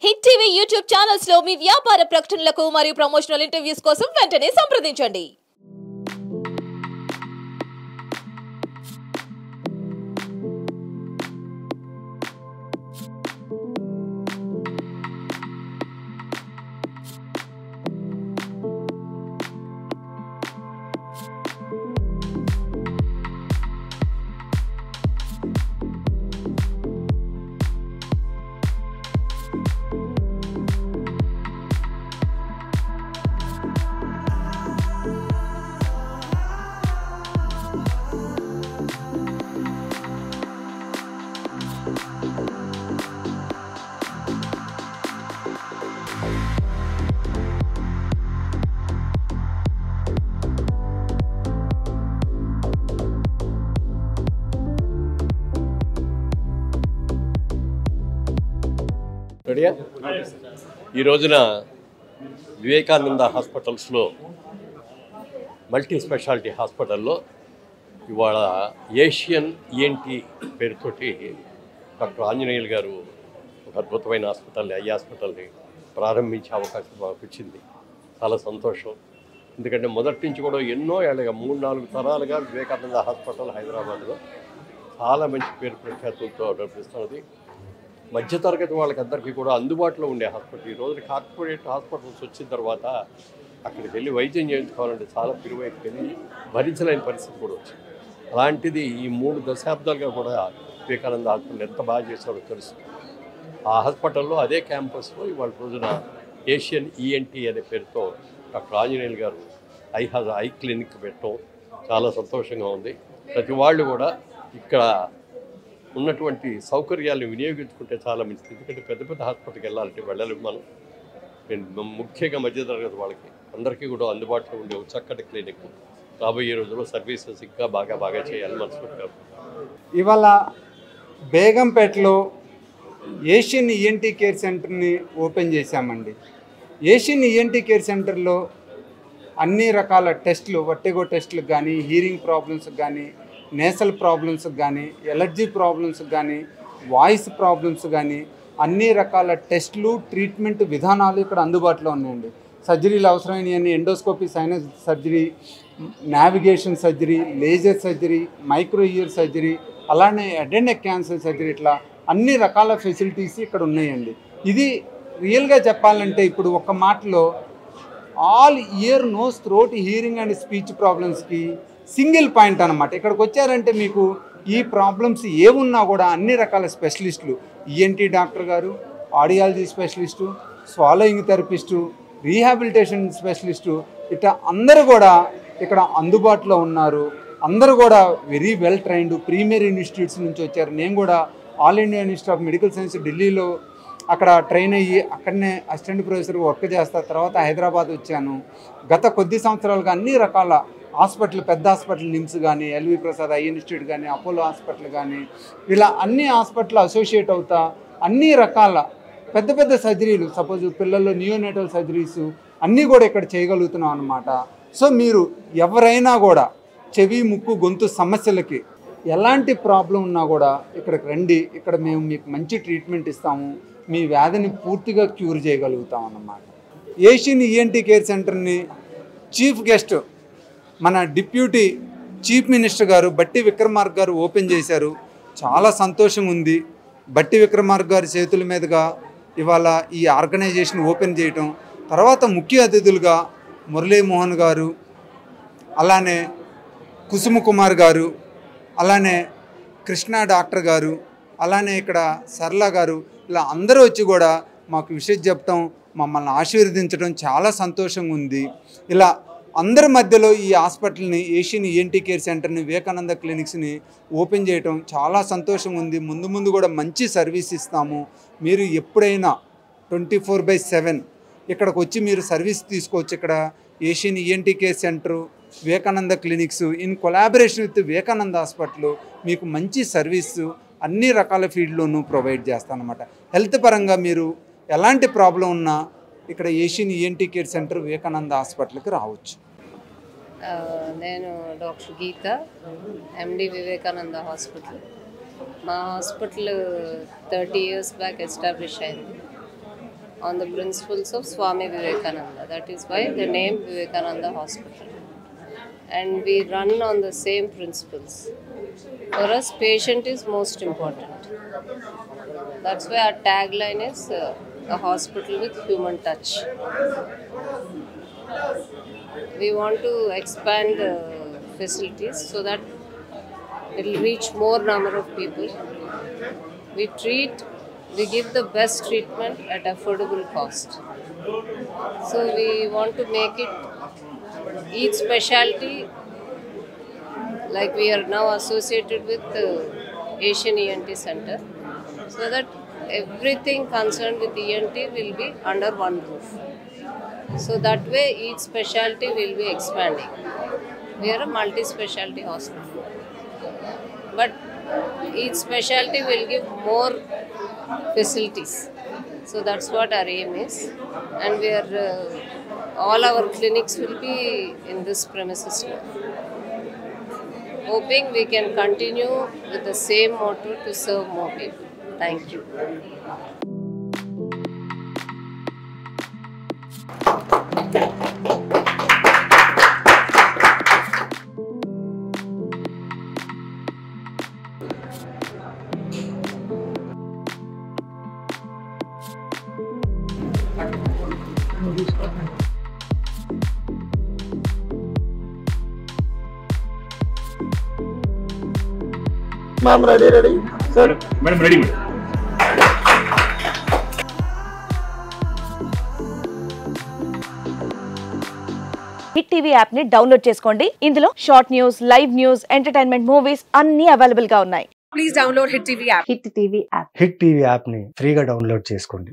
Hit TV YouTube channels లో మీ వ్యాపార ప్రకటనలకు మరియు ప్రమోషనల్ ఇంటర్వ్యూస్ కోసం వెంటనే సంప్రదించండి. ఈ రోజున వివేకానంద హాస్పిటల్స్లో మల్టీ స్పెషాలిటీ హాస్పిటల్లో ఇవాళ ఏషియన్ ఈఎన్టీ పేరుతోటి డాక్టర్ ఆంజనేయులు గారు ఒక అద్భుతమైన హాస్పిటల్ని ప్రారంభించే అవకాశం మాకు వచ్చింది. చాలా సంతోషం. ఎందుకంటే మొదటి నుంచి కూడా ఎన్నో ఏళ్ళగా 3-4 తరాలుగా వివేకానంద హాస్పిటల్ హైదరాబాద్లో చాలా మంచి పేరు ప్రఖ్యాతులతో నడిపిస్తున్నది. మధ్యతరగతి వాళ్ళకందరికీ కూడా అందుబాటులో ఉండే హాస్పిటల్. ఈ రోజు కార్పొరేట్ హాస్పిటల్స్ వచ్చిన తర్వాత అక్కడికి వెళ్ళి వైద్యం చేయించుకోవాలంటే చాలా పిలువైపోయింది, భరించలేని పరిస్థితి కూడా వచ్చింది. అలాంటిది ఈ 3 దశాబ్దాలుగా కూడా వివేకానంద హాస్పిటల్ ఎంత బాగా చేశారో తెలుస్తుంది. ఆ హాస్పిటల్లో అదే క్యాంపస్లో ఇవాళ రోజున ఏషియన్ ఈఎన్టీ అనే పేరుతో డాక్టర్ ఆంజనేయులు గారు ఐ క్లినిక్ పెట్టడం చాలా సంతోషంగా ఉంది. ప్రతి వాళ్ళు కూడా ఇక్కడ ఉన్నటువంటి సౌకర్యాలను వినియోగించుకుంటే చాలా మంచిది. ఎందుకంటే పెద్ద పెద్ద హాస్పిటల్కి వెళ్ళాలంటే వెళ్ళలేము మనం. ముఖ్యంగా మధ్యతరగతి వాళ్ళకి అందరికీ కూడా అందుబాటులో ఉండే చక్కటి క్లినిక్ రాబోయే రోజుల్లో సర్వీసెస్ ఇంకా బాగా చేయాలని మనస్ఫూర్తిగా. ఇవాళ బేగంపేటలో ఏషియన్ ఈఎన్టీ కేర్ సెంటర్ని ఓపెన్ చేశామండి. ఏషియన్ ఈఎన్టీ కేర్ సెంటర్లో అన్ని రకాల టెస్టులు, వర్టిగో టెస్టులకు కానీ, హీరింగ్ ప్రాబ్లమ్స్కి కానీ, నేసల్ ప్రాబ్లమ్స్కి కానీ, ఎలర్జీ ప్రాబ్లమ్స్కి కానీ, వాయిస్ ప్రాబ్లమ్స్ కానీ అన్ని రకాల టెస్టులు, ట్రీట్మెంట్ విధానాలు ఇక్కడ అందుబాటులో ఉన్నాయండి. సర్జరీలు అవసరమైనవన్నీ endoscopy, sinus surgery, navigation surgery, laser surgery, micro ear surgery, అలానే head and neck cancer surgery, ఇట్లా అన్ని రకాల ఫెసిలిటీస్ ఇక్కడ ఉన్నాయండి. ఇది రియల్గా చెప్పాలంటే ఇప్పుడు ఒక మాటలో all ear, nose, throat, hearing and speech ప్రాబ్లమ్స్కి సింగిల్ పాయింట్ అనమాట. ఇక్కడికి వచ్చారంటే మీకు ఈ ప్రాబ్లమ్స్ ఏమున్నా కూడా అన్ని రకాల స్పెషలిస్టులు, ఈఎన్టీ డాక్టర్ గారు, audiology specialist, swallowing therapist, rehabilitation specialist, ఇట్లా అందరూ కూడా ఇక్కడ అందుబాటులో ఉన్నారు. అందరూ కూడా very well trained premier institutes నుంచి వచ్చారు. నేను కూడా All India Institute of Medical Science ఢిల్లీలో అక్కడ ట్రైన్ అయ్యి అక్కడనే అసిస్టెంట్ ప్రొఫెసర్ వర్క్ చేస్తా. తర్వాత హైదరాబాద్ వచ్చాను. గత కొద్ది సంవత్సరాలుగా అన్ని రకాల హాస్పిటల్, పెద్ద హాస్పిటల్, నిమ్స్ కానీ, ఎల్వి ప్రసాద్ ఐ ఇన్స్టిట్యూట్ కానీ, అపోలో హాస్పిటల్ కానీ, ఇలా అన్ని హాస్పిటల్ అసోసియేట్ అవుతా అన్ని రకాల పెద్ద పెద్ద సర్జరీలు, సపోజ్ పిల్లల్లో నియోనేటల్ సర్జరీస్ అన్నీ కూడా ఇక్కడ చేయగలుగుతున్నాం అన్నమాట. సో మీరు ఎవరైనా కూడా చెవి, ముక్కు, గొంతు సమస్యలకి ఎలాంటి ప్రాబ్లం ఉన్నా కూడా ఇక్కడికి రండి. ఇక్కడ మేము మీకు మంచి ట్రీట్మెంట్ ఇస్తాము. మీ వ్యాధిని పూర్తిగా క్యూర్ చేయగలుగుతాం అన్నమాట. ఏషియన్ ఈఎన్టీ కేర్ సెంటర్ని చీఫ్ గెస్ట్ మన డిప్యూటీ చీఫ్ మినిస్టర్ గారు బట్టి విక్రమార్క గారు ఓపెన్ చేశారు. చాలా సంతోషం ఉంది. బట్టి విక్రమార్క గారి చేతుల మీదుగా ఇవాళ ఈ ఆర్గనైజేషన్ ఓపెన్ చేయటం, తర్వాత ముఖ్య అతిథులుగా మురళీమోహన్ గారు, అలానే కుసుమ కుమార్ గారు, అలానే కృష్ణ డాక్టర్ గారు, అలానే ఇక్కడ సరళ గారు, ఇలా అందరూ వచ్చి కూడా మాకు విషయం చెప్పటం, మమ్మల్ని ఆశీర్వదించడం చాలా సంతోషంగా ఉంది. ఇలా అందరి మధ్యలో ఈ హాస్పిటల్ని, ఏషియన్ ఈఎన్టీ కేర్ సెంటర్ని, వివేకానంద క్లినిక్స్ని ఓపెన్ చేయటం చాలా సంతోషం ఉంది. ముందు కూడా మంచి సర్వీస్ ఇస్తాము. మీరు ఎప్పుడైనా 24/7 ఇక్కడికి వచ్చి మీరు సర్వీస్ తీసుకోవచ్చు. ఇక్కడ Asian ENT care centre, Vivekananda clinics in collaboration with Vivekananda hospital మీకు మంచి సర్వీసు అన్ని రకాల ఫీల్డ్లోనూ ప్రొవైడ్ చేస్తానన్నమాట. హెల్త్ పరంగా మీరు ఎలాంటి ప్రాబ్లం ఉన్నా ఇక్కడ Asian ENT care centre Vivekananda హాస్పిటల్కి రావచ్చు. నేను డాక్టర్ గీత, ఎండి వివేకానంద హాస్పిటల్. మా హాస్పిటల్ 30 years బ్యాక్ ఎస్టాబ్లిష్ అయింది. on the principles of Swami Vivekananda. That is why the name Vivekananda Hospital. And we run on the same principles. For us, patient is most important. That's why our tagline is a hospital with human touch. We want to expand facilities so that it will reach more number of people. We give the best treatment at affordable cost. So we want to make it each specialty, like we are now associated with Asian ENT Center, so that everything concerned with ENT will be under one roof. So that way each specialty will be expanding. We are a multi-specialty hospital, but each specialty will give more facilities. So that's what our aim is, and we are all our clinics will be in this premises now. Hoping we can continue with the same motto to serve more people. Thank you. Ma'am, ready? Sir. Madam, ready, madam. Hit TV app ని download చేసుకోండి. ఇందులో short news, live news, entertainment movies అన్ని available గా ఉన్నాయి. Please download hit TV app. Hit TV app. Hit TV app ని ఫ్రీగా download చేసుకోండి.